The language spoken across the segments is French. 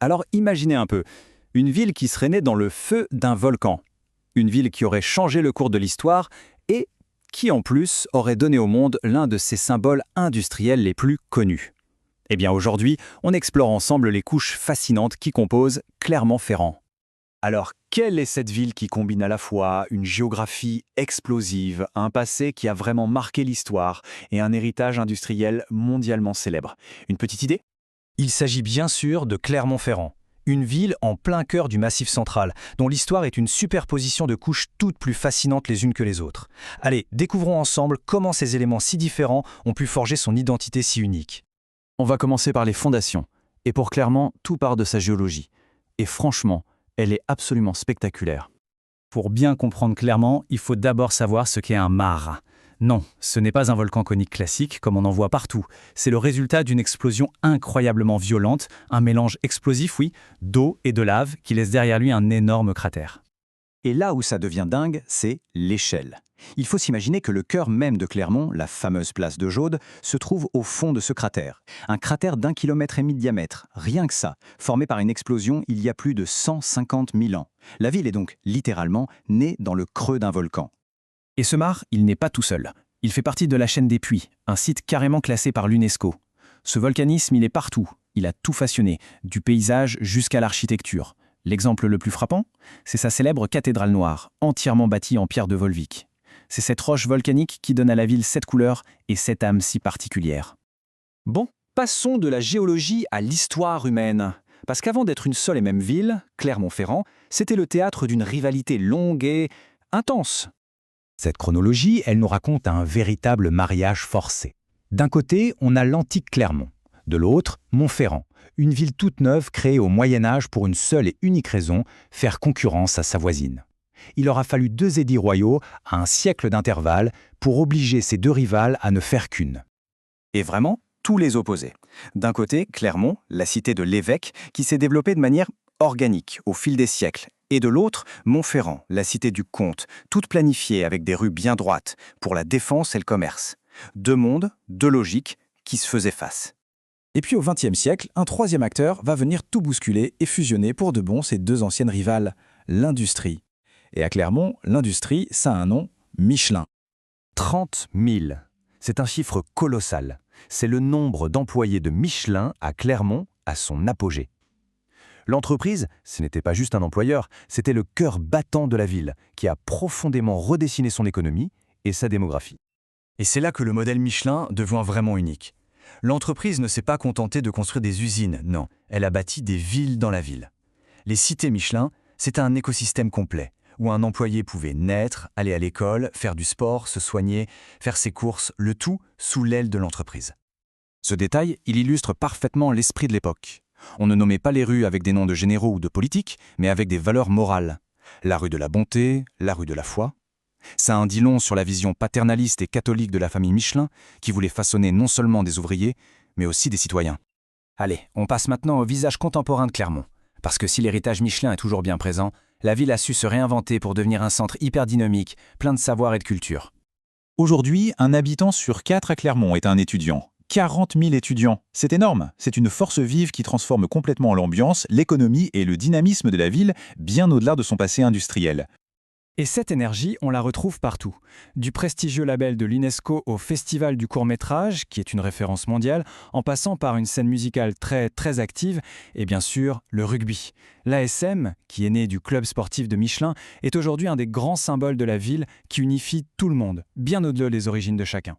Alors imaginez un peu, une ville qui serait née dans le feu d'un volcan, une ville qui aurait changé le cours de l'histoire et qui en plus aurait donné au monde l'un de ses symboles industriels les plus connus. Eh bien aujourd'hui, on explore ensemble les couches fascinantes qui composent Clermont-Ferrand. Alors, quelle est cette ville qui combine à la fois une géographie explosive, un passé qui a vraiment marqué l'histoire et un héritage industriel mondialement célèbre? Une petite idée? Il s'agit bien sûr de Clermont-Ferrand, une ville en plein cœur du Massif central, dont l'histoire est une superposition de couches toutes plus fascinantes les unes que les autres. Allez, découvrons ensemble comment ces éléments si différents ont pu forger son identité si unique. On va commencer par les fondations. Et pour Clermont, tout part de sa géologie. Et franchement, elle est absolument spectaculaire. Pour bien comprendre Clermont, il faut d'abord savoir ce qu'est un maar. Non, ce n'est pas un volcan conique classique comme on en voit partout. C'est le résultat d'une explosion incroyablement violente, un mélange explosif, oui, d'eau et de lave qui laisse derrière lui un énorme cratère. Et là où ça devient dingue, c'est l'échelle. Il faut s'imaginer que le cœur même de Clermont, la fameuse place de Jaude, se trouve au fond de ce cratère. Un cratère d'1,5 km de diamètre, rien que ça, formé par une explosion il y a plus de 150 000 ans. La ville est donc littéralement née dans le creux d'un volcan. Et ce maar, il n'est pas tout seul. Il fait partie de la chaîne des Puys, un site carrément classé par l'UNESCO. Ce volcanisme, il est partout. Il a tout façonné, du paysage jusqu'à l'architecture. L'exemple le plus frappant, c'est sa célèbre cathédrale noire, entièrement bâtie en pierre de Volvic. C'est cette roche volcanique qui donne à la ville cette couleur et cette âme si particulière. Bon, passons de la géologie à l'histoire humaine. Parce qu'avant d'être une seule et même ville, Clermont-Ferrand, c'était le théâtre d'une rivalité longue et intense. Cette chronologie, elle nous raconte un véritable mariage forcé. D'un côté, on a l'antique Clermont. De l'autre, Montferrand, une ville toute neuve créée au Moyen-Âge pour une seule et unique raison, faire concurrence à sa voisine. Il aura fallu 2 édits royaux à un siècle d'intervalle pour obliger ces deux rivales à ne faire qu'une. Et vraiment, tous les opposés. D'un côté, Clermont, la cité de l'évêque, qui s'est développée de manière organique au fil des siècles. Et de l'autre, Montferrand, la cité du comte, toute planifiée avec des rues bien droites, pour la défense et le commerce. 2 mondes, 2 logiques, qui se faisaient face. Et puis au XXe siècle, un troisième acteur va venir tout bousculer et fusionner pour de bon ces 2 anciennes rivales, l'industrie. Et à Clermont, l'industrie, ça a un nom, Michelin. 30 000. C'est un chiffre colossal. C'est le nombre d'employés de Michelin à Clermont à son apogée. L'entreprise, ce n'était pas juste un employeur, c'était le cœur battant de la ville, qui a profondément redessiné son économie et sa démographie. Et c'est là que le modèle Michelin devient vraiment unique. L'entreprise ne s'est pas contentée de construire des usines, non, elle a bâti des villes dans la ville. Les cités Michelin, c'était un écosystème complet, où un employé pouvait naître, aller à l'école, faire du sport, se soigner, faire ses courses, le tout sous l'aile de l'entreprise. Ce détail, il illustre parfaitement l'esprit de l'époque. On ne nommait pas les rues avec des noms de généraux ou de politiques, mais avec des valeurs morales. La rue de la bonté, la rue de la foi. Ça en dit long sur la vision paternaliste et catholique de la famille Michelin, qui voulait façonner non seulement des ouvriers, mais aussi des citoyens. Allez, on passe maintenant au visage contemporain de Clermont. Parce que si l'héritage Michelin est toujours bien présent, la ville a su se réinventer pour devenir un centre hyper dynamique, plein de savoir et de culture. Aujourd'hui, un habitant sur 4 à Clermont est un étudiant. 40 000 étudiants, c'est énorme. C'est une force vive qui transforme complètement l'ambiance, l'économie et le dynamisme de la ville, bien au-delà de son passé industriel. Et cette énergie, on la retrouve partout. Du prestigieux label de l'UNESCO au Festival du court-métrage, qui est une référence mondiale, en passant par une scène musicale très active, et bien sûr, le rugby. L'ASM, qui est né du club sportif de Michelin, est aujourd'hui un des grands symboles de la ville qui unifie tout le monde, bien au-delà des origines de chacun.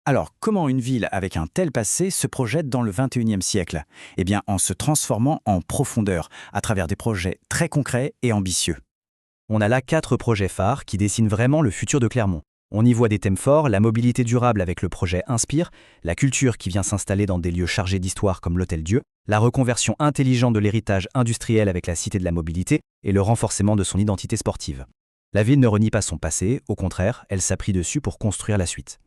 Alors, comment une ville avec un tel passé se projette dans le XXIe siècle? Eh bien, en se transformant en profondeur, à travers des projets très concrets et ambitieux. On a là 4 projets phares qui dessinent vraiment le futur de Clermont. On y voit des thèmes forts, la mobilité durable avec le projet Inspire, la culture qui vient s'installer dans des lieux chargés d'histoire comme l'Hôtel-Dieu, la reconversion intelligente de l'héritage industriel avec la Cité de la Mobilité et le renforcement de son identité sportive. La ville ne renie pas son passé, au contraire, elle s'appuie dessus pour construire la suite.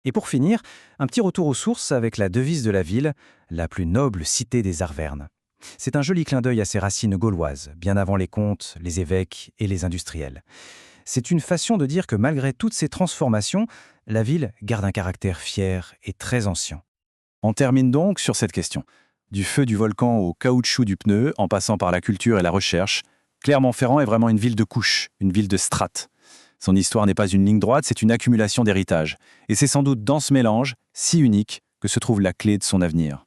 Et pour finir, un petit retour aux sources avec la devise de la ville, la plus noble cité des Arvernes. C'est un joli clin d'œil à ses racines gauloises, bien avant les comtes, les évêques et les industriels. C'est une façon de dire que malgré toutes ces transformations, la ville garde un caractère fier et très ancien. On termine donc sur cette question. Du feu du volcan au caoutchouc du pneu, en passant par la culture et la recherche, Clermont-Ferrand est vraiment une ville de couches, une ville de strates. Son histoire n'est pas une ligne droite, c'est une accumulation d'héritages. Et c'est sans doute dans ce mélange, si unique, que se trouve la clé de son avenir.